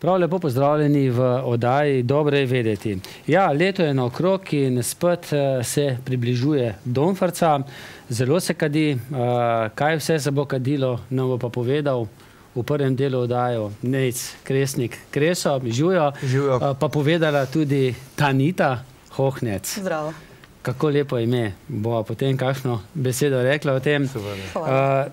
Prav lepo pozdravljeni v oddaji Dobro je vedeti. Ja, leto je naokrog in spet se približuje Domfrca. Zelo se kadi. Kaj vse se bo kadilo, nam bo pa povedal v prvem delu oddajo Nejc Kresnik Kreso, Žujo, pa povedala tudi Tanita Hohnec. Zdravo. Kako lepo ime. Bova potem kakšno besedo rekla o tem.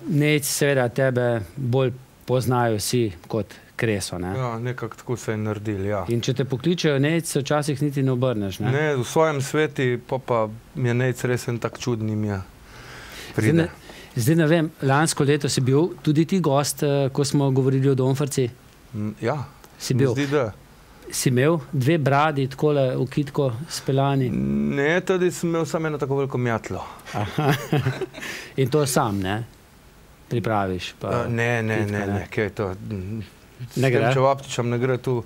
Nejc, seveda tebe bolj poznajo vsi kot Kreso, ne? Ja, nekako tako se je naredili, ja. In če te pokličejo Nejc, se včasih niti ne obrneš, ne? Ne, v svojem sveti pa mi je Nejc res en tak čudni mi je pride. Zdaj ne vem, lansko leto si bil tudi ti gost, ko smo govorili o Domfrci? Ja, si bil. Zdi, da. Si imel dve bradi, takole v kitko speljani? Ne, tudi sem imel samo eno tako veliko mjatlo. In to sam, ne? Pripraviš? Ne, kaj je to? Ne gre? S tem čevapčičem ne gre tu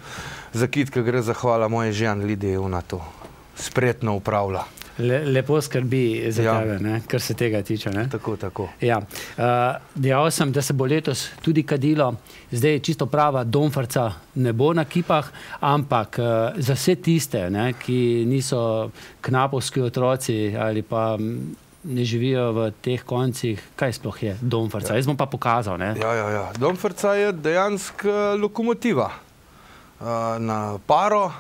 za kitke, gre zahvala moje žen Lidije, ona to spretno upravlja. Lepo skrbi za tebe, ne? Kar se tega tiče, ne? Tako. Ja. Dejal sem, da se bo letos tudi kadilo. Zdaj čisto prava Domfrca ne bo na kipah, ampak za vse tiste, ne, ki niso knapovski otroci ali pa ne živijo v teh koncih, kaj sploh je Domfrca? Jaz bom pa pokazal, ne? Ja. Domfrca je dejansko lokomotiva na paro.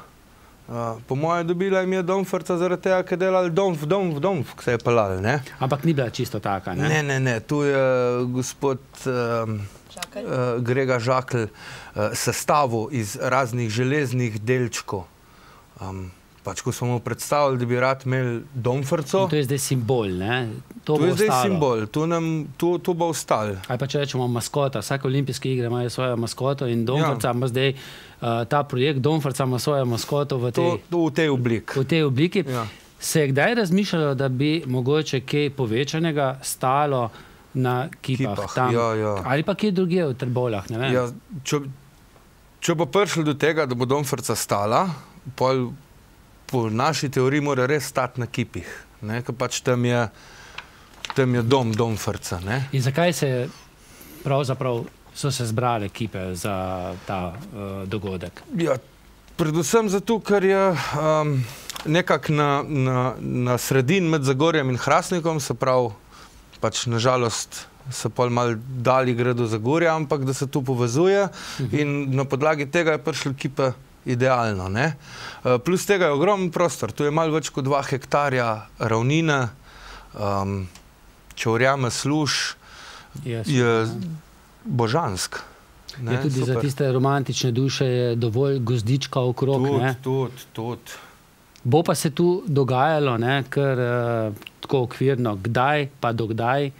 Po moje dobila jim je Domfrca zaradi tega, ker delali Domf, ki se je pelal, ne? Ampak ni bila čisto taka, ne? Ne. Tu je gospod Grega Žakelj sestavil iz raznih železnih delčkov. Pač, ko smo mu predstavili, da bi rad imeli Domfrco. To je zdaj simbol, ne? To je zdaj simbol, to bo ostalo. Ali pa če rečemo maskota, vsake olimpijske igre imajo svojo maskoto in Domfrca ima zdaj ta projekt Domfrca ima svojo maskoto v tej obliki. V tej obliki. Se je kdaj razmišljalo, da bi mogoče kaj povečanega stalo na kipah tam? Ali pa kje drugje v Trbovljah, ne vem? Če bo prišlo do tega, da bo Domfrca stala, po naši teoriji mora res stati na kipih, ker pač tam je dom Domfrca. In zakaj pravzaprav so se zbrale kipe za ta dogodek? Ja, predvsem zato, ker je nekako na sredini med Zagorjem in Hrastnikom, se pravi, pač nažalost se pol malo dali gre do Zagorja, ampak da se tu povezuje in na podlagi tega je prišlo kipe idealno, ne? Plus tega je ogromen prostor, tu je malo več kot 2 hektarja ravnine, če verjame služ, je božansk. Je tudi za tiste romantične duše je dovolj gozdička okrog, ne? Tudi. Bo pa se tu dogajalo, ne, kar tako okvirno, kdaj pa do kdaj?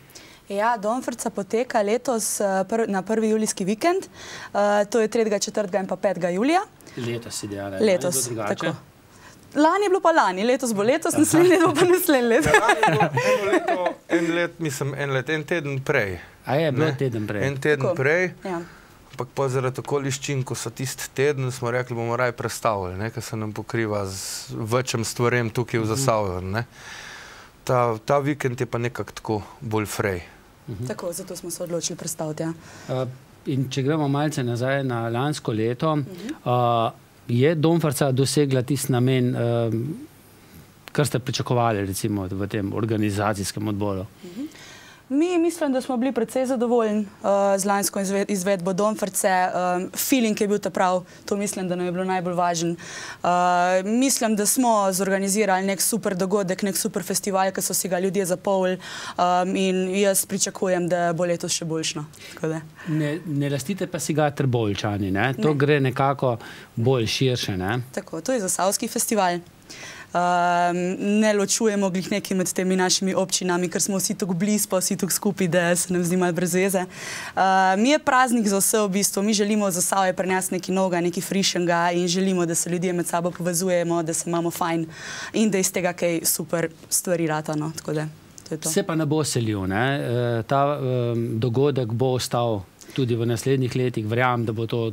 Ja, Domfrca poteka letos na 1. julijski vikend, to je 3., 4. in pa 5. julija. Letos si dejala, letos, tako. Lani je bilo pa lani, letos bo letos, naslednje bo pa naslednje leto. En teden prej. A je bilo teden prej? En teden prej, ampak pa zaradi okoliščin, ko so tisti teden, smo rekli, bomo raje prestavili, ker se nam pokriva z večjim stvarem tukaj v Zasavju. Ta vikend je pa nekako tako bolj frej. Tako, zato smo se odločili prestaviti, ja. In če gremo malce nazaj na lansko leto, je Domfrca dosegla tisti namen, kar ste pričakovali recimo v tem organizacijskem odboru? Mi mislim, da smo bili precej zadovoljni z lansko izvedbo Domfrce. Feeling je bil ta prav, to mislim, da nam je bilo najbolj važen. Mislim, da smo zorganizirali nek super dogodek, nek super festival, ki so si ga ljudje zapolnili in jaz pričakujem, da bo letos še boljšno. Ne lastite pa si ga Trbovljčani, ne? To gre nekako bolj širše, ne? Tako, to je Zasavski festival. Ne ločujemo glih nekaj med temi našimi občinami, ker smo vsi tako blizu, pa vsi tako skupaj, da se nam zdi malo brez veze. Mi je praznik za vse v bistvu, mi želimo v Zasavje prinesti nekaj novega, nekaj frišenega in želimo, da se ljudje med sabo povezujemo, da se imamo fajn in da iz tega kaj super stvari ratano, tako da to je to. Se pa ne bo selil, ne? Ta dogodek bo ostal tudi v naslednjih letih, verjamem, da bo to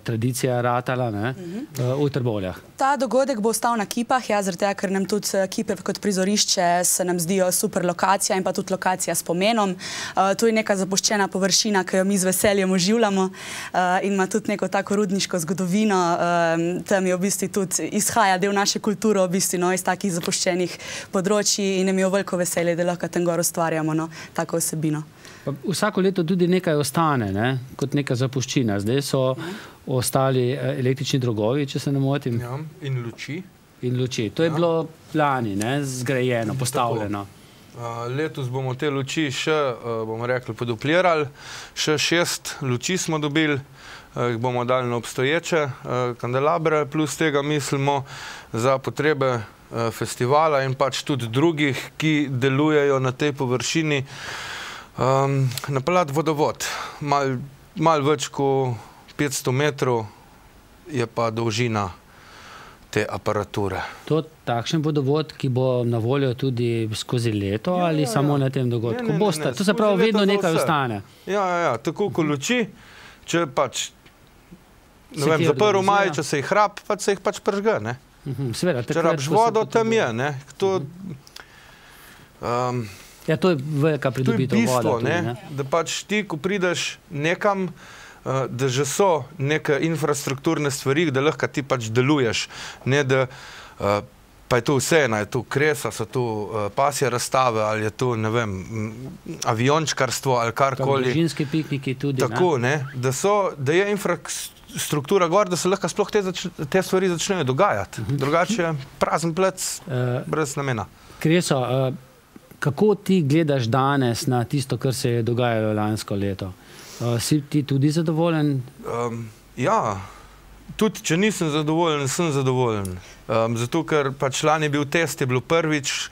tradicija ratala, ne, v Trbovljah. Ta dogodek bo ostal na Kipah, ja, zaradi tega, ker nam tudi Kipe kot prizorišče se nam zdijo super lokacija in pa tudi lokacija s pomenom. To je neka zapuščena površina, ki jo mi z veseljem oživljamo in ima tudi neko tako rudniško zgodovino. Tam je v bistvu tudi izhaja del naše kulture, v bistvu, no, iz takih zapuščenih področji in nam je veliko veselje, da lahko tam gor ustvarjamo, no, tako vsebino. Pa vsako leto tudi nekaj ostane, ne, kot neka zapuščina. Zdaj so ostali električni drogovi, če se ne motim. Ja, in luči. In luči. To je bilo lani, ne, zgrajeno, postavljeno. Letos bomo te luči še, bomo rekli, poduplirali. Še 6 luči smo dobili, jih bomo dali na obstoječe kandelabre, plus tega mislimo za potrebe festivala in pač tudi drugih, ki delujejo na tej površini, napeljati vodovod. Malo več kot 500 metrov je pa dolžina te aparature. To takšen vodovod, ki bo na voljo tudi skozi leto ali samo na tem dogodku? To se pravi, vedno nekaj ostane. Ja, tako kot luči, če pač, ne vem, za 1. maj, če se jih rab, pač se jih pač pržge, ne? Če rabiš vodo, tam je, ne? Ja, to je velika pridobitev voda. To je bistvo, da pač ti, ko prideš nekam, da že so neke infrastrukturne stvari, da lahko ti pač deluješ, ne da pa je to vse, je to kresa, so to pasje razstave, ali je to, ne vem, aviončkarstvo ali karkoli. Družinski pikniki tudi, ne? Tako, ne, da je infrastruktura gor, da se lahko sploh te stvari začnejo dogajati. Drugače prazen plec, brez namena. Kreso, kako ti gledaš danes na tisto, kar se je dogajalo lansko leto? Si ti tudi zadovoljen? Ja, tudi če nisem zadovoljen, sem zadovoljen. Zato, ker pač lani je bil test, je bilo prvič,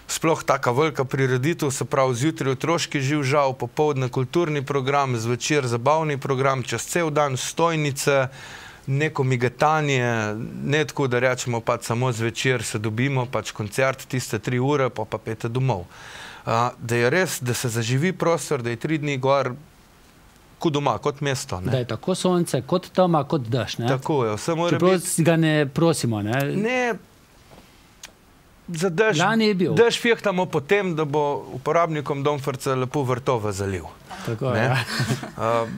sploh taka velika prireditev, se pravi zjutraj otroški živžav, popoldne kulturni program, zvečer zabavni program, čez cel dan stojnice, neko migetanje, ne tako, da rečemo pač samo zvečer se dobimo, pač koncert tiste 3 ure, pa pete domov. Da je res, da se zaživi prostor, da je 3 dni gor kot doma, kot mesto. Da je tako sonce, kot tema, kot dež, ne? Tako je, vse mora biti. Čeprav ga ne prosimo, ne? Ne, za dež. Lani je bil. Dež fehtamo potem, da bo uporabnikom Domfrca lepo vrtove zaliv. Tako je.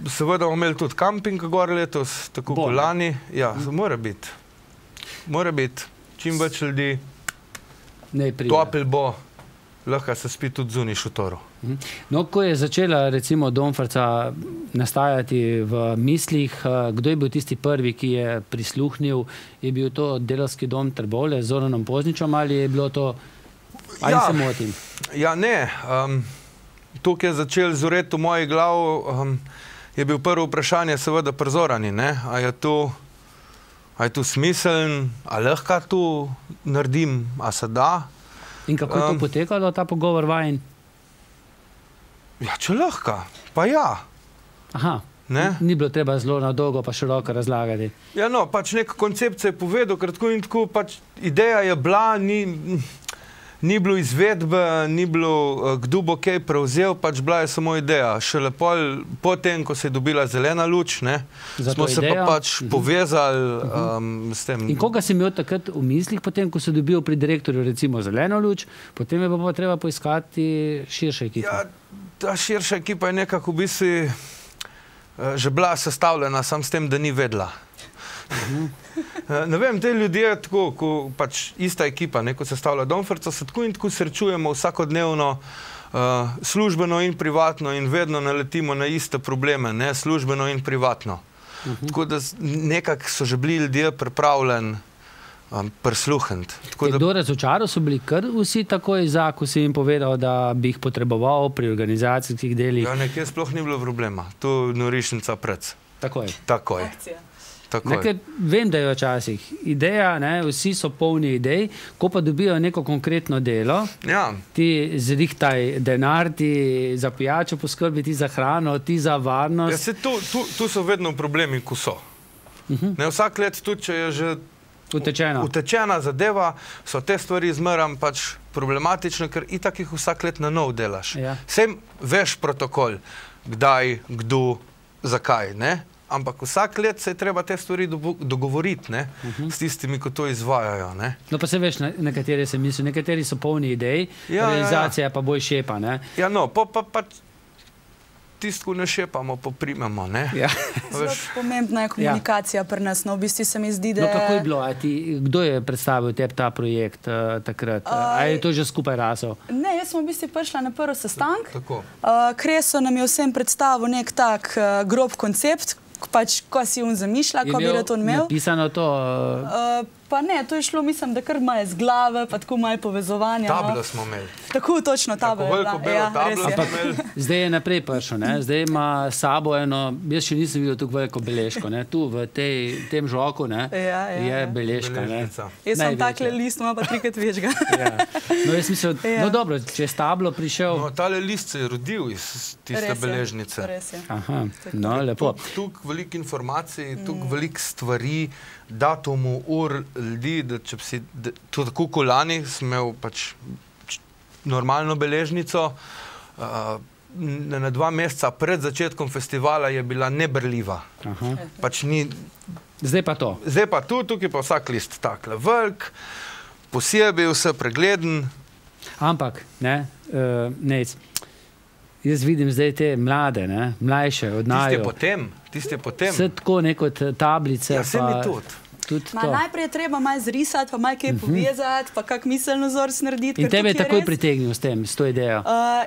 Seveda bomo imeli tudi kamping gor letos, tako kot lani. Ja, mora biti. Mora biti. Čim več ljudi, topel bo, lahko se spi tudi zunaj šotoru. No, ko je začela recimo Domfrca nastajati v mislih, kdo je bil tisti prvi, ki je prisluhnil? Je bil to Delavski dom Trbovlje z Zoranom Pozničem ali je bilo to, ali se motim? Ja, ne. Tukaj je začel zoreti v moji glavi, je bil prvo vprašanje seveda pri Zorani, ne? A je to smiseln, a lahko to naredim, a se da? In kako je to potekalo, ta pogovor vajin? Ja, če lahko, pa ja. Aha, ni bilo treba zelo na dolgo pa široko razlagati. Ja, no, pač neka koncepcija je povedal, ker tako in tako, pač ideja je bila, ni bilo izvedbe, ni bilo kdo bo kaj prevzel, pač bila je samo ideja. Šele potem, ko se je dobila zelena luč, ne, smo se pa pač povezali s tem. In koga si imel takrat v mislih potem, ko si dobil pri direktorju recimo zeleno luč, potem je pa treba poiskati širše ekipe? Ja, ta širša ekipa je nekako v bistvu že bila sestavljena, sam s tem, da ni vedela. Ne vem, te ljudje, tako, ko pač ista ekipa, ko sestavlja Domfrca, se tako in tako srečujemo vsakodnevno, službeno in privatno in vedno naletimo na iste probleme, ne, službeno in privatno. Tako da nekako so že bili ljudje pripravljeni prisluhniti. Kdo razočaral, so bili kar vsi takoj za, ko si jim povedal, da bi jih potreboval pri organizacijskih delih? Ja, nekje sploh ni bilo problema. Tu norišnica pred. Takoj. Takoj. Nekaj, vem, da je včasih ideja, ne, vsi so polni idej, ko pa dobijo neko konkretno delo, ti zrihtaj denar, ti za pijačo poskrbi, ti za hrano, ti za varnost. Ja, tu so vedno problemi, ko so. Ne, vsak let tudi, če je že utečena zadeva, so te stvari zmeram pač problematične, ker itak jih vsak let na nov delaš. Sem veš protokol, kdaj, kdo, zakaj, ne? ampak vsak let se je treba te stvari dogovoriti, ne, s tistimi, ko to izvajajo, ne. No, pa se veš, na katere se misli, nekateri so polni idej, realizacija pa bolj šepa, ne. Ja, no, pa tisto, ko ne šepamo, poprimemo, ne. Zelo pomembna je komunikacija pri nas, no, v bistvu se mi zdi, da... No, kako je bilo? Kdo je predstavil tebi ta projekt takrat? A je to že skupaj rasel? Ne, jaz sem v bistvu prišla na prvi sestank. Tako. Kreso nam je vsem predstavil nek tak grob koncept, pač, ko si on zamišlja, ko bi rad on imel. Je napisano to? Pa ne, to je šlo, mislim, da kar malo z glave, pa tako malo povezovanja. Tablo smo imeli. Tako, točno, tablo. Tako veliko belo tablo smo imeli. Zdaj je naprej prišel, ne? Zdaj ima sabo eno, jaz še nisem videl tako veliko beležko, ne? Tu v tem žoku, ne? Je beležka, ne? Jaz sem takle list, ima pa 3-krat več ga. No, jaz mislim, no dobro, če je s tablo prišel... No, tale list se je rodil iz tiste beležnice. Res je. Aha, no, lepo. Tuk veliko informacij, tuk veliko stvari, datumu, ur, ljudi, da če bi si, tudi tako kot lani, sem imel pač normalno beležnico, na 2 meseca pred začetkom festivala je bila neberljiva. Pač ni... Zdaj pa to. Zdaj pa tu, tukaj pa vsak list takle velik, posebej vse pregleden. Ampak, ne, Nejc, jaz vidim zdaj te mlade, ne, mlajše od naju. Tiste potem. Vse tako neko tablice. Ja, se mi tudi. Najprej je treba malo zrisati, pa malo kaj povezati, pa kak miselno vzorc narediti. In tebe je takoj pritegnil s to idejo?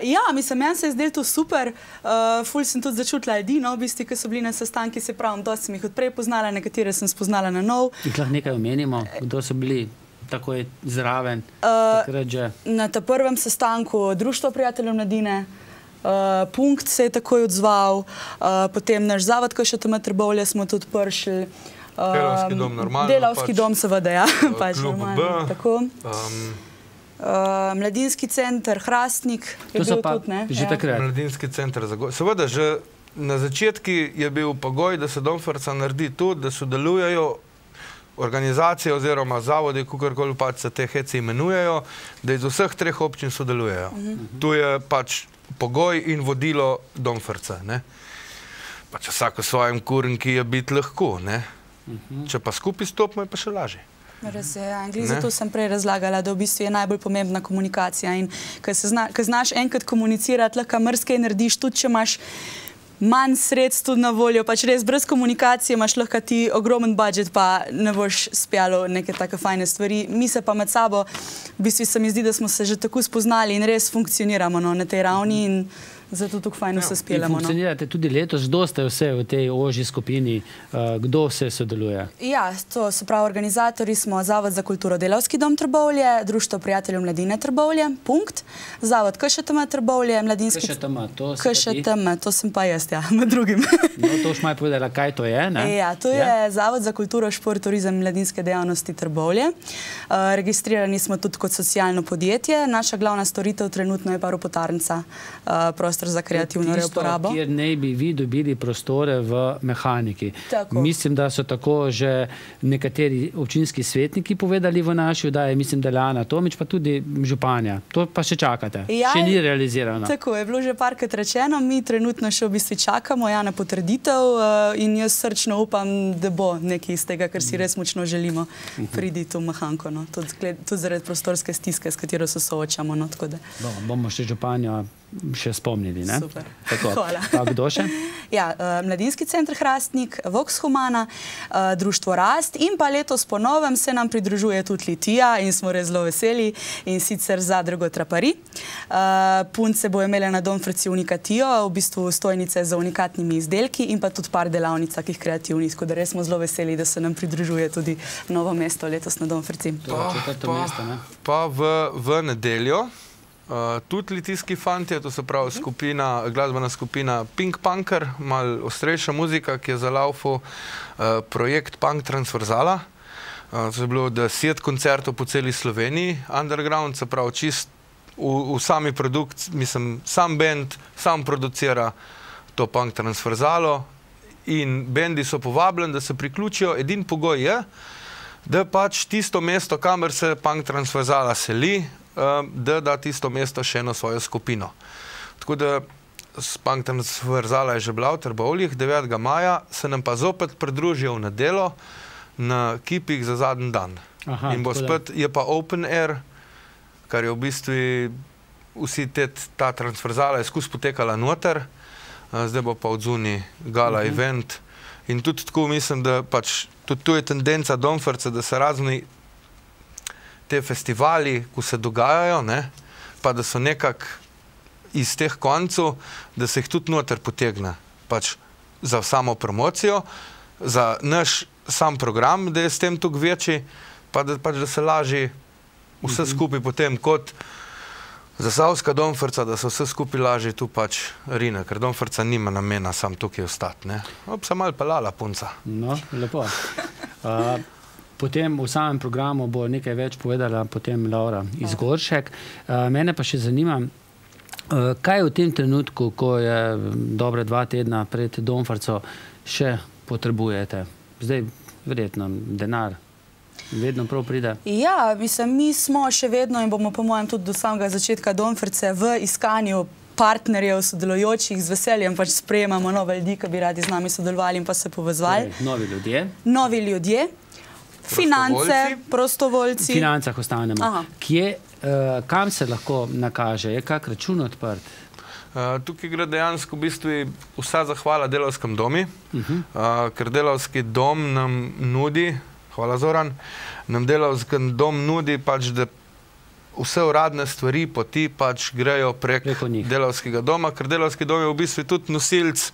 Ja, mislim, meni se je zdelo to super. Ful sem tudi začutila edino, v bistvu, ki so bili na sestanki, se pravim, dosti sem jih odprej poznala, nekatere sem spoznala na nov. Lahko nekaj omenimo, kdo so bili takoj zraven? Takrat že. Na ta prvem sestanku Društvo prijateljev mladine, Punkt se je takoj odzval, potem naš zavod KŠTM Trbovlje smo tudi prišli. Delavski dom normalno. Delavski dom seveda, ja. Klub B. Tako. Mladinski center Hrastnik je bil tudi, ne? Že takrat. Mladinski center Zagorje. Seveda, že na začetki je bil pogoj, da se Domfrca naredi tudi, da sodelujejo organizacije oziroma zavodi, kakorkoli pač se te hece imenujejo, da iz vseh 3 občin sodelujejo. Tu je pač pogoj in vodilo Domfrca, ne? Pač vsako svojim kurenki je biti lahko, ne? Če pa skupaj stopimo, je pa še lažje. Res je, zato sem prej razlagala, da v bistvu je najbolj pomembna komunikacija in ko znaš enkrat komunicirati, lahko marsikaj narediš, tudi če imaš manj sredstv na voljo, pač res brez komunikacije imaš lahko ti ogromen budžet, pa ne boš spjalo neke take fajne stvari. Mi se pa med sabo, v bistvu se mi zdi, da smo se že tako spoznali in res funkcioniramo na tej ravni in zato tako fajno se speljamo. Funkcionirate tudi letos, kdo ste vse v tej ožji skupini, kdo vse sodeluje? Ja, to se pravi, organizatorji smo Zavod za kulturo Delavski dom Trbovlje, Društvo prijateljev mladine Trbovlje, Punkt, Zavod KŠTM Trbovlje, Mladinski... KŠTM, to sem pa jaz, ja, med drugim. No, to už maj povedala, kaj to je, ne? Ja, to je Zavod za kulturo, šport, turizem in mladinske dejavnosti Trbovlje. Registrirani smo tudi kot socialno podjetje. Naša glavna storitev trenutno je pa ropotarnica, za kreativno uporabo. Tisto, kjer ne bi vi dobili prostore v mehaniki. Tako. Mislim, da so tako že nekateri občinski svetniki povedali v naši oddaji, mislim, da Lana Tomič, pa tudi županja. To pa še čakate. Ja, še ni realizirano. Tako je bilo že parkrat rečeno, mi trenutno še v bistvu čakamo na potrditev in jaz srčno upam, da bo nekaj iz tega, kar si res močno želimo priditi v mehanko. No. Tudi zaradi prostorske stiske, s katero se soočamo. No, tako da. Bomo še županjo še spomnili, ne? Super. Tako. Hvala. Pa kdo še? Ja, Mladinski center Hrastnik, Vox Humana, Društvo Rast in pa letos po novem se nam pridružuje tudi Litija in smo res zelo veseli in sicer Zadrugo Trapari. Punce bo imela na Domfrci Unikatijo, v bistvu stojnice za unikatnimi izdelki in pa tudi par delavnic takih kreativnih, tako da res smo zelo veseli, da se nam pridružuje tudi Novo mesto letos na Domfrci. Pa v nedeljo tudi litijski fantje, to se pravi glasbena skupina Pink Punker, malo ostrejša muzika, ki je zalaufal projekt Punk Transverzala. To je bilo 10 koncertov po celi Sloveniji, underground, se pravi čist v sami produkt, mislim, sam band, sam producira to Punk Transverzalo in bendi so povabljeni, da se priključijo. Edin pogoj je, da pač tisto mesto, kamer se Punk Transverzala seli, da tisto mesto še eno svojo skupino. Tako da spam transverzala je že bila v Trbovljah, 9. maja, se nam pa zopet pridružijo v nedeljo na kipih za zadnji dan. Aha, in bo spet, je pa open air, kar je v bistvu vsi ta transverzala je skus potekala noter, zdaj bo pa odzuni gala event. In tudi tako mislim, da pač tudi tu je tendenca Domferca, da se razni te festivali, ko se dogajajo, ne, pa da so nekako iz teh koncev, da se jih tudi noter potegne. Pač za samo promocijo, za naš sam program, da je s tem tukaj večji, pa da, pač, da se laži vse skupaj potem kot Zasavska Domferca, da se vse skupaj laži tu pač rine, ker Domferca nima namena sam tukaj ostati, ne. Se malo pelala punca. No, lepo. Potem v samem programu bo nekaj več povedala potem Laura Izgoršek. Mene pa še zanima, kaj v tem trenutku, ko je dobre 2 tedna pred Domferco, še potrebujete? Zdaj, verjetno, denar vedno prav pride. Ja, mislim, mi smo še vedno in bomo po mojem tudi do samega začetka Domferce v iskanju partnerjev, sodelujočih, z veseljem pač sprejemamo nove ljudi, ki bi radi z nami sodelovali in pa se povezvali. Novi ljudje. Novi ljudje. Finance, prostovoljci. V financah ostanemo. Kam se lahko nakaže? Je kak račun odprt? Tukaj gre dejansko v bistvu vsa zahvala Delavskem domu, ker Delavski dom nam nudi, hvala Zoran, nam Delavski dom nudi pač, da vse uradne stvari, poti pač grejo preko Delavskega doma, ker Delavski dom je v bistvu tudi nosilc,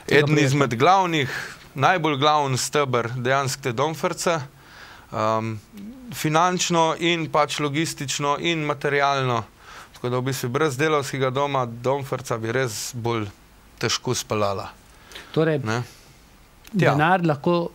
eden izmed glavnih, najbolj glavni steber dejansko te Domferce, finančno in pač logistično in materialno. Tako da v bistvu brez Delavskega doma Domferca bi res bolj težko speljala. Torej, denar lahko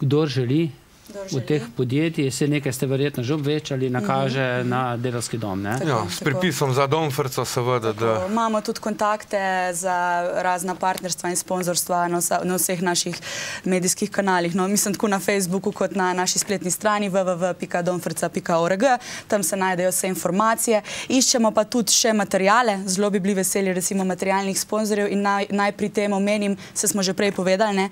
kdor želi v teh podjetij, se nekaj ste verjetno že obvečali, nakaže na Delavski dom, ne? Ja, s pripisom za Domferco seveda. Imamo tudi kontakte za razna partnerstva in sponzorstva na vseh naših medijskih kanalih. Mislim, tako na Facebooku kot na naši spletni strani www.domferca.org. Tam se najdejo vse informacije. Iščemo pa tudi še materijale. Zelo bi bili veseli, recimo, materialnih sponzorjev in naj pri tem omenim, se smo že prej povedali,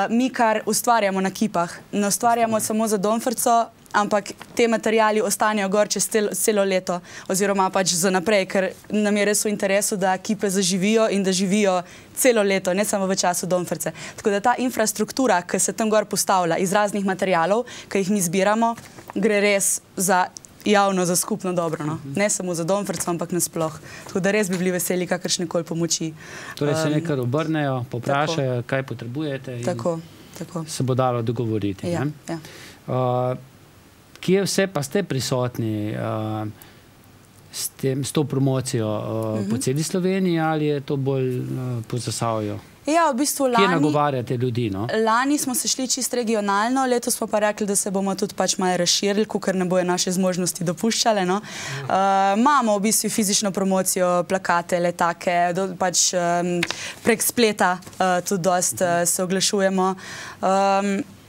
mi kar ustvarjamo na kipah, ne ustvarjamo samo za Domferco, ampak te materijali ostanejo gor čez celo leto oziroma pač za naprej, ker nam je res v interesu, da kipe zaživijo in da živijo celo leto, ne samo v času Domferce. Tako da ta infrastruktura, ki se tam gor postavlja iz raznih materijalov, ki jih mi zbiramo, gre res za javno, za skupno dobro. Ne samo za Domferco, ampak nasploh. Tako da res bi bili veseli kakršnekoli pomoči. Torej se nekaj obrnejo, poprašajo, kaj potrebujete in se bo dalo dogovoriti. Kje vse pa ste prisotni s to promocijo? Po celi Sloveniji ali je to bolj po Zasavju? Ja, v bistvu lani... Kje nagovarjate ljudi, no? Lani smo se šli čist regionalno, letos smo pa rekli, da se bomo tudi pač malo razširili, ker ne bojo naše zmožnosti dopuščale, no. Imamo v bistvu fizično promocijo, plakate, letake, pač prek spleta tudi dost se oglašujemo.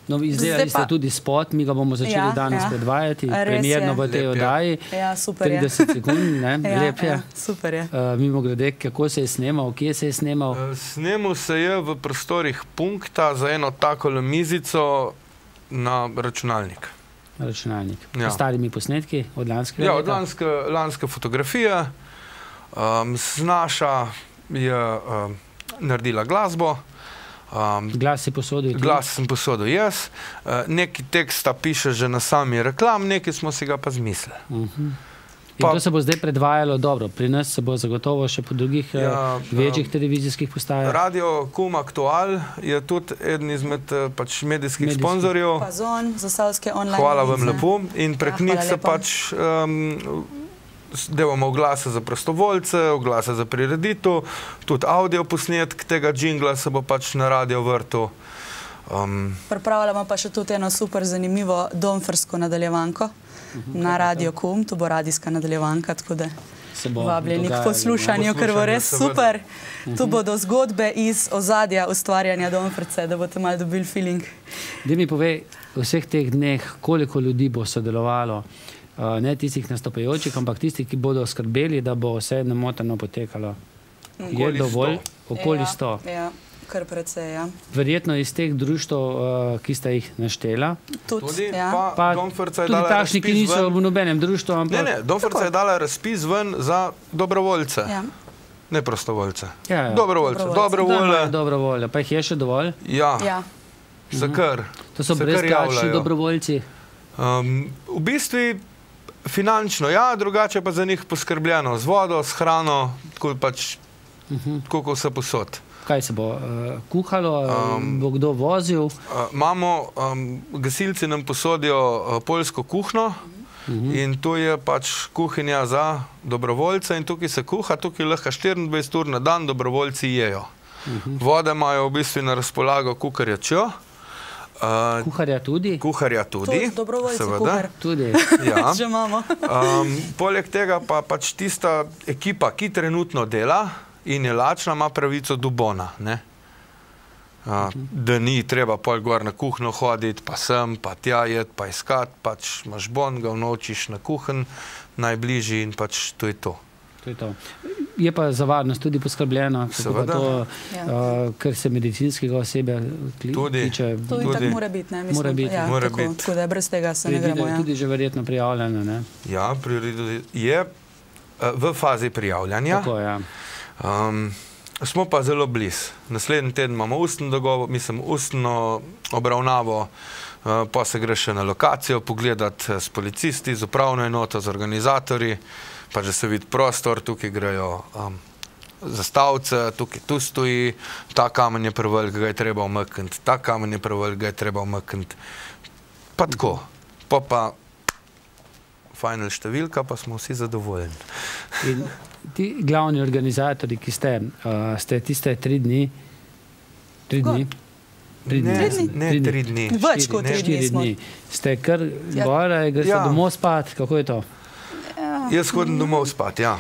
No, izdelali ste tudi spot, mi ga bomo začeli danes predvajati, premierno v tej oddaji. Ja, super je. 30 sekund, ne? Lep je. Super je. Mimogrede, kako se je snemal, kje se je snemal? Snemal se je v prostorih Punkta za eno takole mizico na računalnik. Računalnik. S starimi posnetki od lanskega leta? Ja, od lanske fotografije. Snaša je naredila glasbo. Glas si posodil ti? Glas sem posodil jaz. Neki teksta piše že na sami reklam, neki smo si ga pa zmislili. In to se bo zdaj predvajalo dobro. Pri nas se bo zagotovo še po drugih večjih televizijskih postajah. Radio KUM Aktual je tudi eden izmed medijskih sponzorjev. Pazon, Zasavske online. Hvala vam lepo. In prek njih se pač delamo oglase za prostovoljce, oglase za prireditev, tudi audio posnetk tega džingla se bo pač na radio vrtu. Pripravljamo pa še tudi eno super zanimivo domfersko nadaljevanko na Radio KUM, to bo radijska nadaljevanka, tako da vabljeni k poslušanju, ker bo res super. Tu bodo zgodbe iz ozadja ustvarjanja Domferce, da boste malo dobili feeling. Daj mi povej, v vseh teh dneh, koliko ljudi bo sodelovalo, ne tistih nastopajočih, ampak tistih, ki bodo skrbeli, da bo vse nemoteno potekalo. Je dovolj? Okoli 100. Ja, kar precej, ja. Verjetno iz teh društv, ki sta jih naštela. Tudi, ja. Pa Domfrca je Tudi dala takšni, ki razpis niso ven. v nobenem društvu, ampak... Ne, Domfrca je dala razpis ven za dobrovoljce. Ja. Ne prostovoljce. Ja. Dobrovoljce. Dobrovolje. Dobrovolje. Pa jih je še dovolj? Ja. Ja. Se kar. To so se kar brezplačni javljajo. dobrovoljci? V bistvu finančno, ja, drugače pa za njih poskrbljeno z vodo, s hrano, tako pač, tako vse posod. Kaj se bo kuhalo, bo kdo vozil? Imamo, gasilci nam posodijo poljsko kuhno in to je pač kuhinja za dobrovoljce in tukaj se kuha, tukaj lahko 24 ur na dan dobrovoljci jejo. Vode imajo v bistvu na razpolago kuharjačjo. Kuharja tudi? Kuharja tudi, Tudi dobrovoljci kuhar. Tudi. Ja. Že imamo. Poleg tega pa pač tista ekipa, ki trenutno dela in je lačna, ima pravico do bona. Ne? Da ni treba pol gor na kuhno hoditi, pa sem, pa tja jed, pa iskat, pač imaš bon, ga vnočiš na kuhen, najbližji in pač to je to. To je to. Je pa za varnost tudi poskrbljeno, to, kar se medicinskega osebja tiče. To in tako mora biti, ne? Mislim, mora biti. Ja, mora tako, biti. tako da brez tega se ne gremo. Ja. Tudi že verjetno prijavljeno, ne? Ja, je v fazi prijavljanja. Tako, ja. Smo pa zelo blizu. Naslednji teden imamo ustno obravnavo, pa se gre še na lokacijo pogledati s policisti, z upravno enoto, z organizatorji, pa že se vidi prostor, tukaj grejo zastavice, tukaj tu stoji, ta kamen je prevelik, ga je treba umakniti, ta kamen je prevelik, ga je treba umakniti. Pa tako. Pa final številka, pa smo vsi zadovoljni. In ti glavni organizatorji, ki ste tiste 3 dni? 3 dni? Ne, 3 dni. Več kot 3 dni smo. Ste kar gore, greste domov spat, kako je to? Jaz hodim domov spat, ja.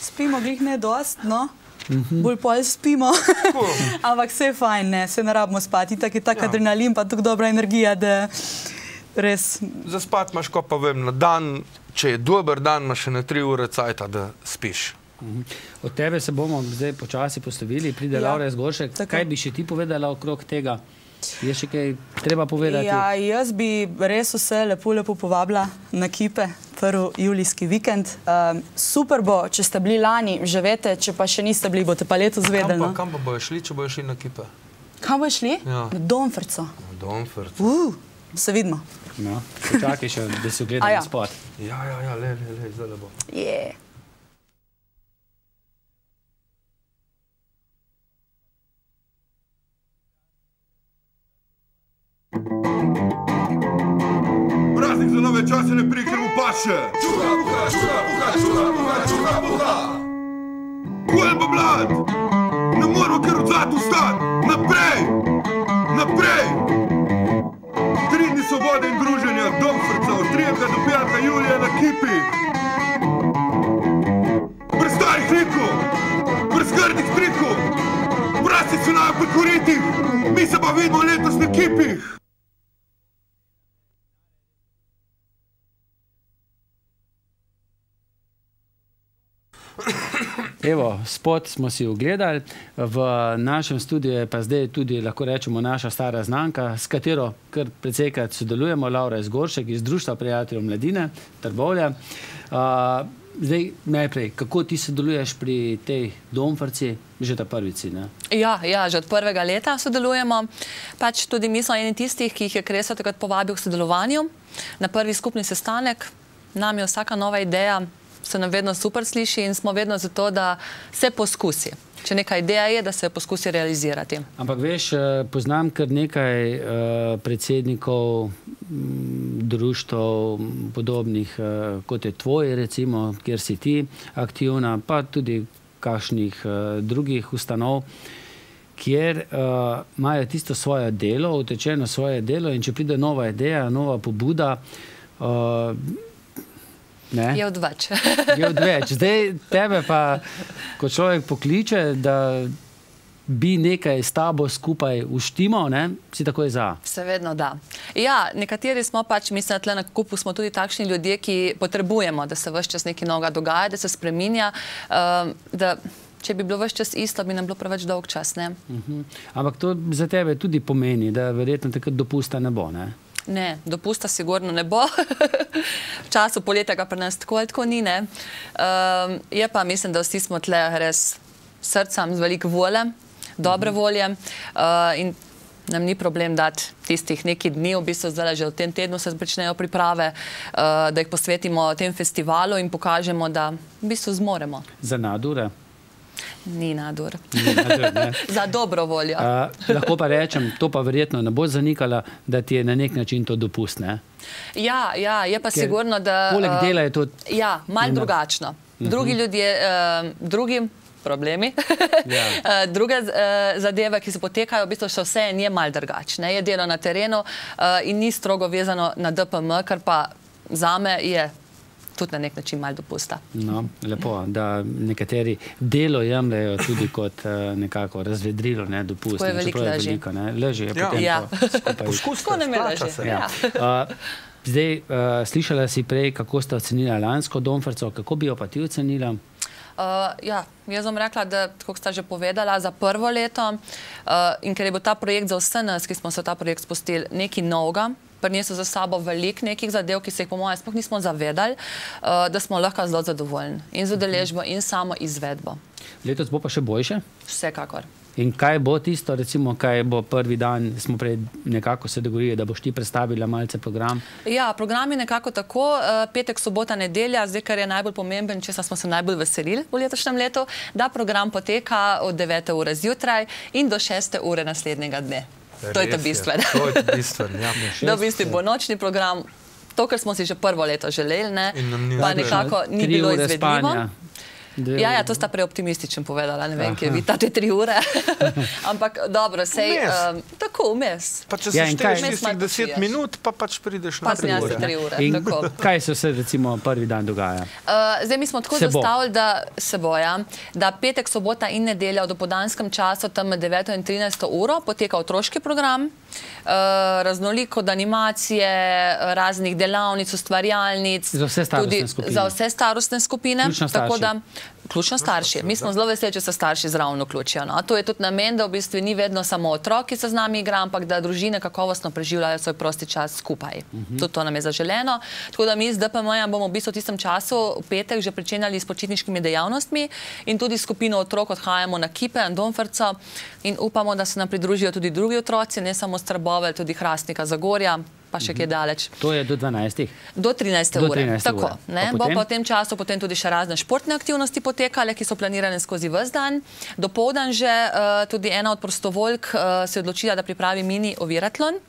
Spimo glih ne dost, no. Bolj pol spimo. Ampak vse je fajn, ne, se ne rabimo spati. Tak je tak adrenalin, pa tako dobra energija, da res... Za spat imaš, ko pa vem, na dan, če je dober dan, imaš še na 3 ure cajta, da spiš. Od tebe se bomo zdaj počasi poslovili, pride Laura Zgoršek. Kaj bi še ti povedala okrog tega? Je še kaj treba povedati? Ja, jaz bi res vse lepo povabila na Kipe, 1. julijski vikend. Super bo, če ste bili lani, že veste, če pa še niste bili, boste pa letos vedeli. Kam pa bojo šli, če bojo šli na Kipe? Kam bojo šli? Ja. Na Domfrco. Na Domfrco. Se vidimo. No, počakaj še, da si ogledamo spot. Ja, zdaj bo. Je. Praznik za nove čase ne prije, ker mu paše. Čuha, buha, čuha, buha, čuha, buha, čuha, buha. Kuj pa blad, ne moramo kar odzad ustati. Naprej, naprej. 3 dni svobode in druženja, Domfrca, od 3. do 5. julija na Kipi. Brez starih likov, brez grdih trikov, prasti so naj pri koritih, mi se pa vidimo letos na Kipih. Evo, spot smo si ogledali, v našem studiu je pa zdaj tudi, lahko rečemo, naša stara znanka, s katero kar precejkrat sodelujemo, Laura Zgoršek iz Društva prijateljev mladine, Trbovlje. Zdaj, najprej, kako ti sodeluješ pri tej Domfrci, že ta prvici, ne? Ja, že od 1. leta sodelujemo. Pač tudi mi smo eni tistih, ki jih je Kreso takrat povabil k sodelovanju na prvi skupni sestanek. Nam je vsaka nova ideja, se nam vedno super sliši in smo vedno za to, da se poskusi. Če neka ideja je, da se jo poskusi realizirati. Ampak veš, poznam kar nekaj predsednikov društv podobnih, kot je tvoj, recimo, kjer si ti aktivna, pa tudi kakšnih drugih ustanov, kjer imajo tisto svoje delo, utečeno svoje delo in če pride nova ideja, nova pobuda, je odveč. Je odveč. Zdaj tebe pa, ko človek pokliče, da bi nekaj s tabo skupaj uštimal, si takoj za. Se vedno da. Ja, nekateri smo pač, mislim, da tle na kupu smo tudi takšni ljudje, ki potrebujemo, da se ves čas nekaj novega dogaja, da se spreminja, da če bi bilo ves čas isto, bi nam bilo preveč dolg čas, ne? Ampak to za tebe tudi pomeni, da verjetno takrat dopusta ne bo, ne? Ne, dopusta sigurno ne bo. V času poletja ga pri nas tako ali tako ni, ne? Je pa, mislim, da vsi smo tle res srcem z veliko volje, dobre volje in nam ni problem dati tistih nekaj dni, v bistvu zdaj že v tem tednu se začnejo priprave, da jih posvetimo tem festivalu in pokažemo, da v bistvu zmoremo. Za nadur? Ni nadur. Ni nadur, ne? Za dobro voljo. Lahko pa rečem, to pa verjetno ne bo zanikala, da ti je na nek način to dopust, ne? Ja, je pa sigurno, da... Poleg dela je to... Ja, malo drugačno. Drugi ljudje, drugi problemi, druge zadeve, ki se potekajo, v bistvu še vse je malo drugačne. Je delo na terenu in ni strogo vezano na DPM, kar pa zame je tudi na nek način malo dopusta. No, lepo, da nekateri delo jemljajo tudi kot nekako razvedrilo, ne, dopust. To je veliko lažje. Lažje je potem skupaj. Poskusno ne me lažje. Zdaj, slišala si prej, kako sta ocenila lansko Domfrco, kako bi jo pa ti ocenila? Jaz bom rekla, da, kako sta že povedala, za prvo leto in ker je bil ta projekt za vse nas, ki smo se v ta projekt spustili, nekaj novega, prinesel za sabo veliko nekih zadev, ki se jih po mojem sploh nismo zavedali, da smo lahko zelo zadovoljni. In z udeležbo in samo izvedbo. Letos bo pa še boljše? Vsekakor. In kaj bo tisto, recimo, kaj bo prvi dan, smo prej nekako se dogovorili, da boš ti predstavila malce program? Ja, program je nekako tako, petek, sobota, nedelja, zdaj, kar je najbolj pomemben, česa smo se najbolj veselili v letošnjem letu, da program poteka od 9. ure zjutraj in do 6. ure naslednjega dne. To je to bistveno. To je to bistveno, ja. Da v bistvu bo nočni program, to, kar smo si že prvo leto želeli, ne, pa nekako ni bilo izvedljivo. Ja, to sta preoptimistično povedala, ne vem, kje vidite 3 ure. Ampak dobro, sej, tako vmes. Pa če se šteješ tistih 10 minut, pa pač prideš na 3 ure. 3 ure, in tako. Kaj se vse, recimo, prvi dan dogaja? Zdaj, mi smo tako zastavili, da se boja, da petek, sobota in nedelja v dopoldanskem času, tam med 9. in 13. uro, poteka otroški program, raznoliko od animacije, raznih delavnic, ustvarjalnic. Za vse starostne skupine. Za vse starostne skupine. Ključno starši. Ključno starši. Mi smo zelo veseli, če se starši zraven vključijo. To je tudi namen, da v bistvu ni vedno samo otrok, ki se z nami igra, ampak da družine kakovostno preživljajo svoj prosti čas skupaj. Tudi to nam je zaželeno. Tako da mi z DPM-jem bomo v bistvu v tistem času v petek že pričenjali s počitniškimi dejavnostmi in tudi skupino otrok odhajamo na Kipe, na Domfrco in upamo, da se nam pridružijo tudi drugi otroci, ne samo s Trbovelj, tudi Hrastnika, Zagorja, pa še kje daleč. To je do 12. Do 13. ure. Tako. Bo pa v tem času potem tudi še razne športne aktivnosti potekale, ki so planirane skozi ves dan. Dopoldan že tudi ena od prostovoljk se je odločila, da pripravi mini oviratlon,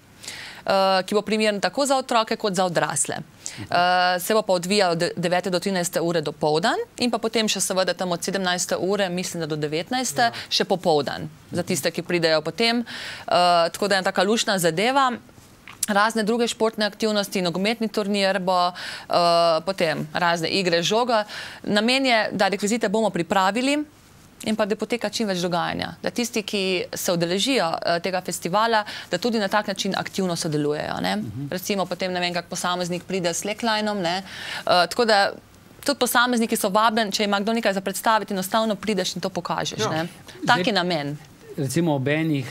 ki bo primeren tako za otroke kot za odrasle. Se bo pa odvijal od 9. do 13. ure dopoldan in pa potem še seveda tam od 17. ure, mislim, da do 19. še popoldan, za tiste, ki pridejo potem. Tako da je taka lušna zadeva. Razne druge športne aktivnosti, nogometni turnir bo, potem razne igre, žoga. Namen je, da rekvizite bomo pripravili in pa da poteka čim več dogajanja. Da tisti, ki se udeležijo tega festivala, da tudi na tak način aktivno sodelujejo. Recimo potem, ne vem, kak posameznik pride s slacklinom, tako da tudi posamezniki so vabljeni, če ima kdo nekaj za predstaviti, enostavno prideš in to pokažeš. Tak je namen. Recimo ob enih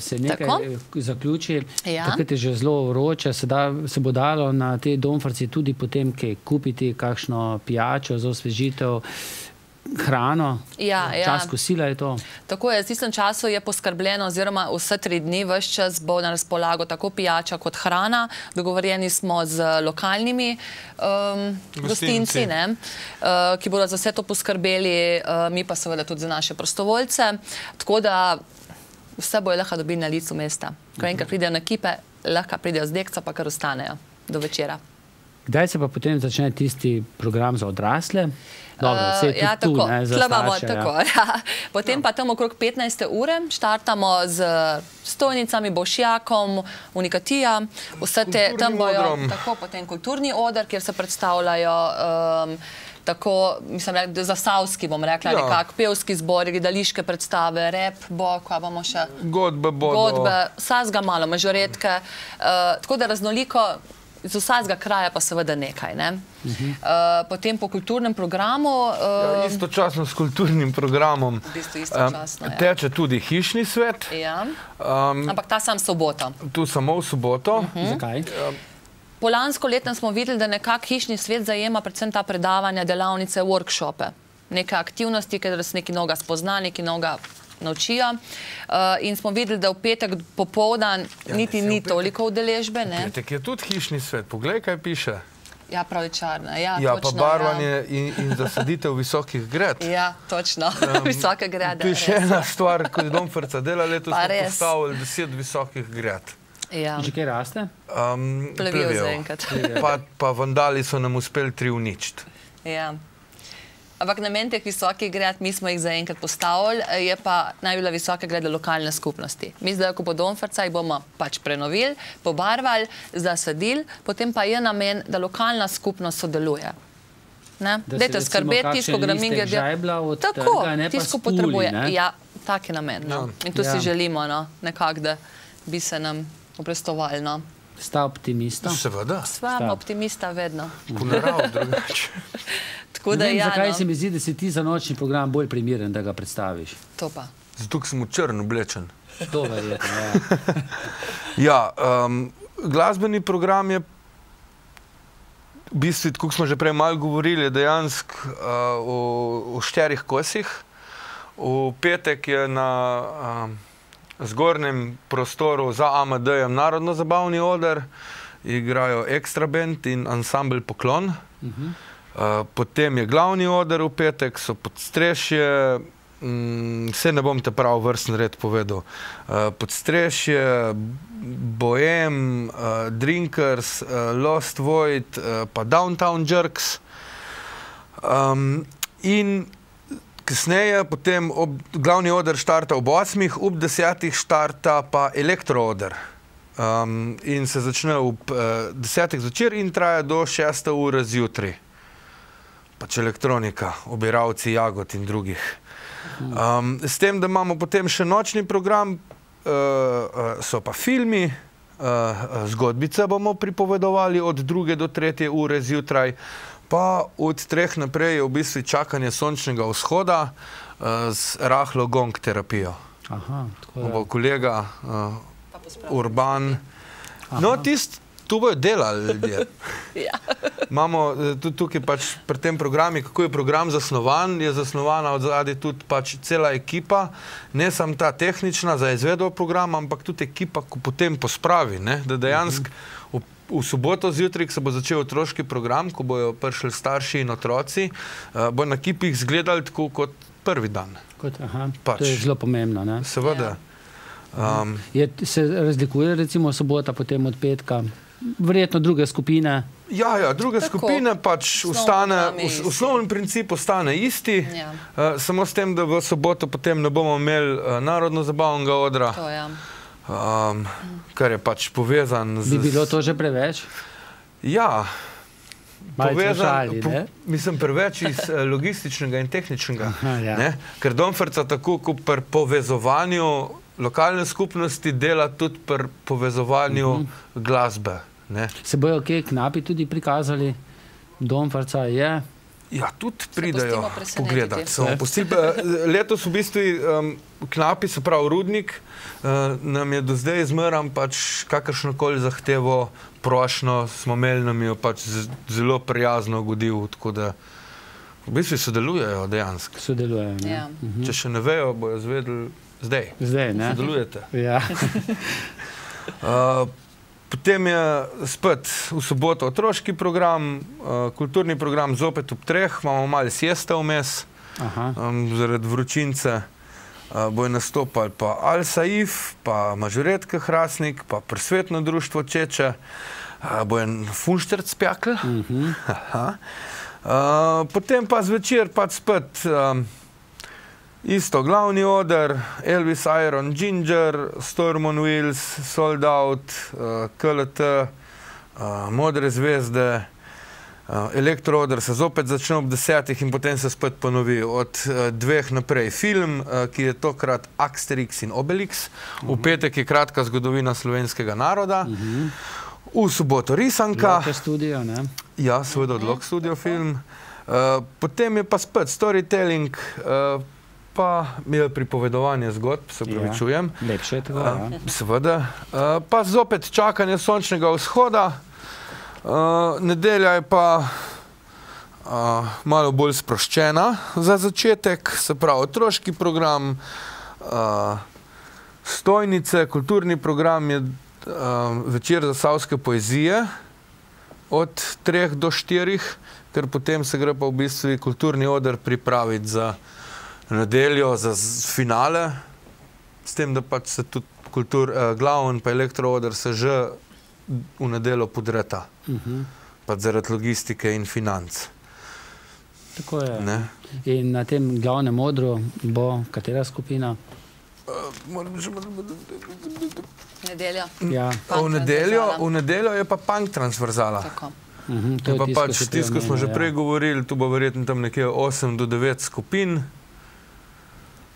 se nekaj zaključi, takrat je že zelo vroče, se bo dalo na tej Domfrci tudi potem kaj kupiti, kakšno pijačo za osvežitev, hrano, čas kosila je to. Tako je, v tistem času je poskrbljeno, oziroma vse 3 dni ves čas bo na razpolago tako pijača kot hrana. Dogovorjeni smo z lokalnimi gostinci, ki bodo za vse to poskrbeli, mi pa seveda tudi za naše prostovoljce. Tako da vse bojo lahko dobili na licu mesta. Ko enkrat pridejo na Kipe, lahko pridejo z dekca, pa kar ostanejo do večera. Kdaj se pa potem začne tisti program za odrasle? Dobro, vse je tudi tu, za starše. Potem pa tam okrog 15. ure štartamo z stojnicami, bošjakom, unikatija. Vse te tam bojo tako potem kulturni oder, kjer se predstavljajo tako, mislim, zasavski, bom rekla, nekak, pevski zbori, gledališke predstave, rep, bo, kva bomo še... Godbe bodo. Godbe, sazga malo, mažoretke. Tako da raznoliko iz vsakega kraja pa seveda nekaj. Potem po kulturnem programu... Istočasno s kulturnim programom teče tudi Hišni svet. Ampak ta sam soboto. Tu samo v soboto. Zakaj? Po lansko letem smo videli, da nekak Hišni svet zajema predvsem ta predavanja, delavnice, workshope. Neke aktivnosti, ker se nekaj novega spozna, nekaj novega naučijo. In smo videli, da v petek popoldan niti ni toliko udeležbe. Petek je tudi Hišni svet. Poglej, kaj piše. Ja, pravičarna. Ja, pa barvanje in zasaditev visokih gred. Ja, točno. Visoke grede. Tu je še ena stvar, ko je Domfrca dela, letos smo postavili 10 visokih gred. Že kaj raste? Plevijo zaenkrat. Pa vandali so nam uspeli 3 uničiti. Ja. Ampak namen teh visokih gred, mi smo jih zaenkrat postavili, je pa najbolj visoke grede lokalne skupnosti. Mi zdaj, ko bo Domfrca, jih bomo pač prenovili, pobarvali, zasadili, potem pa je namen, da lokalna skupnost sodeluje. Dajte skrbeti, tisko graminge... Tako, tisko potrebuje. Ja, tak je namen. In tu si želimo nekako, da bi se nam obrestovali. Sta optimista? Seveda. Sva optimista vedno. Po narav drugače. Zakaj se mi zdi, da si ti za nočni program bolj primeren, da ga predstaviš? To pa. Zato, ker sem v črn oblečen. To verjetno, ja. Ja, glasbeni program je v bistvu, kot smo že prej malo govorili, je dejansko o 4 kosih. V petek je na zgornjem prostoru za AMD-jem narodno-zabavni oder, igrajo Ekstra band in ansambel Poklon. Potem je glavni oder v petek, so Podstrešje, vse ne bom te prav vrstni red povedal, Podstrešje, Bohem, Drinkers, Lost Void, pa Downtown Jerks. In kasneje, potem glavni oder štarta ob 8, ob 10 štarta pa elektro oder. In se začne ob 10 zvečer in traja do 6 ure zjutraj. Pač elektronika, obiralci jagod in drugih. S tem, da imamo potem še nočni program, so pa filmi, zgodbice bomo pripovedovali od 2 do 3 ure zjutraj, pa od 3 naprej je v bistvu čakanje sončnega vzhoda z rahlo gong terapijo. Bo kolega Urban. No, tu bojo delali ljudje. Imamo tudi tukaj pač pri tem programi, kako je program zasnovan, je zasnovana od zadaj tudi pač cela ekipa, ne samo ta tehnična za izvedbo programa, ampak tudi ekipa, ko potem pospravi, da dejansko v soboto zjutraj, ko se bo začel otroški program, ko bojo prišli starši in otroci, bo na kipih izgledali tako kot prvi dan. To je zelo pomembno, ne? Seveda. Se razlikuje recimo sobota potem od petka? Verjetno druge skupine? Ja, druge skupine pač ostane, osnovni princip ostane isti, samo s tem, da v soboto potem ne bomo imeli narodno-zabavnega odra. To, ja. Kar je pač povezan z... Bi bilo to že preveč? Ja. Povezan, mislim, preveč iz logističnega in tehničnega. Ker Domfrca tako, kot pri povezovanju lokalne skupnosti, dela tudi pri povezovanju glasbe. Se bojo kje knapi tudi prikazali? Domfrca je... Ja, tudi pridajo pogledati. Letos v bistvu knapi, se pravi Rudnik, nam je do zdaj zmeram pač kakršnokoli zahtevo, prošnjo, smo imeli, nam jo pač zelo prijazno ugodil, tako da v bistvu sodelujejo dejansko. Sodelujejo, ne? Če še ne vejo, bojo zvedeli zdaj. Zdaj, ne? Sodelujete. Ja. Potem je spet v soboto otroški program, kulturni program zopet ob 3, imamo malo siesta vmes, zaradi vročince. Bojo nastopali pa Al Saif, pa Mažoretka Hrastnik, pa Prosvetno društvo Čeče, bojo Funšterc Pjakl. Potem pa zvečer pa spet isto, glavni oder, Elvis Iron, Ginger, Storm on Wheels, Sold Out, KLT, Modre zvezde, Elektro oder se zopet začne ob 10 in potem se spet ponovi. Od 2 naprej film, ki je tokrat Asterix in Obelix. V petek je kratka zgodovina slovenskega naroda. V soboto risanka. Loke studio, ne? Ja, seveda odlog studio film. Potem je pa spet storytelling, pa je pripovedovanje zgodb, se pravičujem. Lepše je tako, ja. Seveda. Pa zopet čakanje sončnega vzhoda. Nedelja je pa malo bolj sproščena za začetek, se pravi otroški program, stojnice, kulturni program je večer zasavske poezije od 3 do 4, ker potem se gre pa v bistvu kulturni oder pripraviti za nedeljo, za finale, s tem, da pač se tudi glavni pa elektrooder se že v nedeljo podreta, pač zaradi logistike in financ. Tako je. In na tem glavnem odru bo katera skupina? Nedelja. V nedeljo je pa punk transverzala. Tako. To je pa pač tisto, ko smo že prej govorili, tu bo verjetno tam nekje 8 do 9 skupin.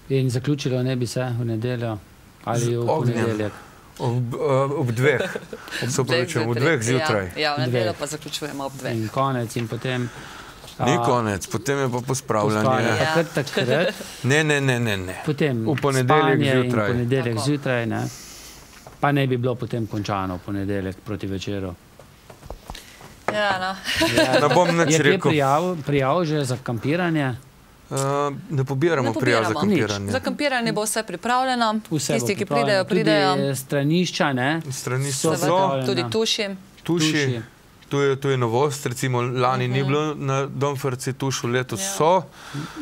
In zaključilo ne bi se v nedeljo ali v ponedeljek? Ob 2. Se pravičujem, ob 2 zjutraj. Ja, v nedeljo pa zaključujemo ob 2. In konec in potem... Ni konec, potem je pa pospravljanje. Pa kar takrat? Ne. Potem v ponedeljek zjutraj. V ponedeljek zjutraj, ne? Pa ne bi bilo potem končano v ponedeljek proti večeru. Ja, no. Ne bom nič rekel. Je prijav že za kampiranje? Ne pobiramo prijav za kampiranje. Za kampiranje bo vse pripravljeno. Tisti, ki pridejo. Tudi stranišča, ne? Stranišča so. Tudi tuši. To je novost, recimo lani ni bilo na Domferci tušu, letos so.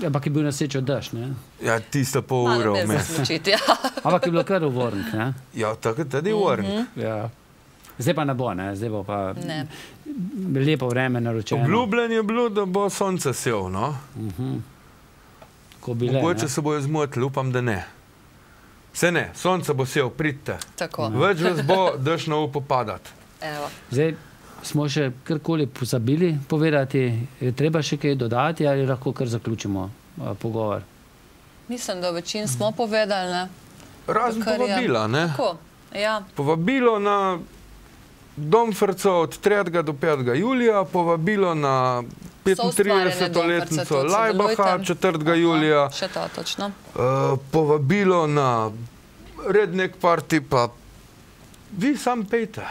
Ampak je bil na srečo dež, ne? Ja, tista pol ura vmes. Ampak je bilo kar uvornik, ne? Ja, tako tudi je uvornik. Zdaj pa ne bo, ne? Zdaj bo pa lepo vreme naročeno. Obljubljen je bilo, da bo sonce sev, no? Mogoče se bojo zmotili, upam, da ne. Se ne, sonce bo sev, pridite. Več vas bo, dež na upo padati. Zdaj smo še karkoli pozabili povedati, je treba še kaj dodati ali lahko kar zaključimo pogovor? Mislim, da večin smo povedali, ne? Razen povabila, ne? Tako, ja. Povabilo na Domferco od 3. do 5. julija, povabilo na 35-letnico Lajbaha 4. julija. Še to, točno. Povabilo na Redneck Party, pa vi sam pejte.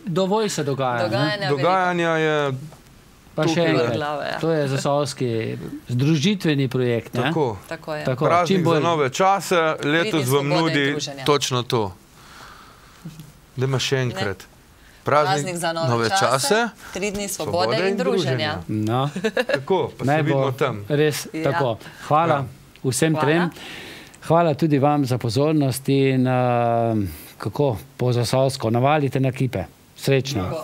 Dovolj se dogaja. Dogajanja je pa še enkrat. To je zasavski združitveni projekt. Tako je. Praznik za nove čase, letos vam nudi točno to. Dajmo še enkrat. Praznik za nove čase, 3 dni svobode in druženja. Tako, pa se vidimo tam. Res, tako. Hvala vsem trem. Hvala tudi vam za pozornost in kako po zasavsko navalite na kipe. Srečno.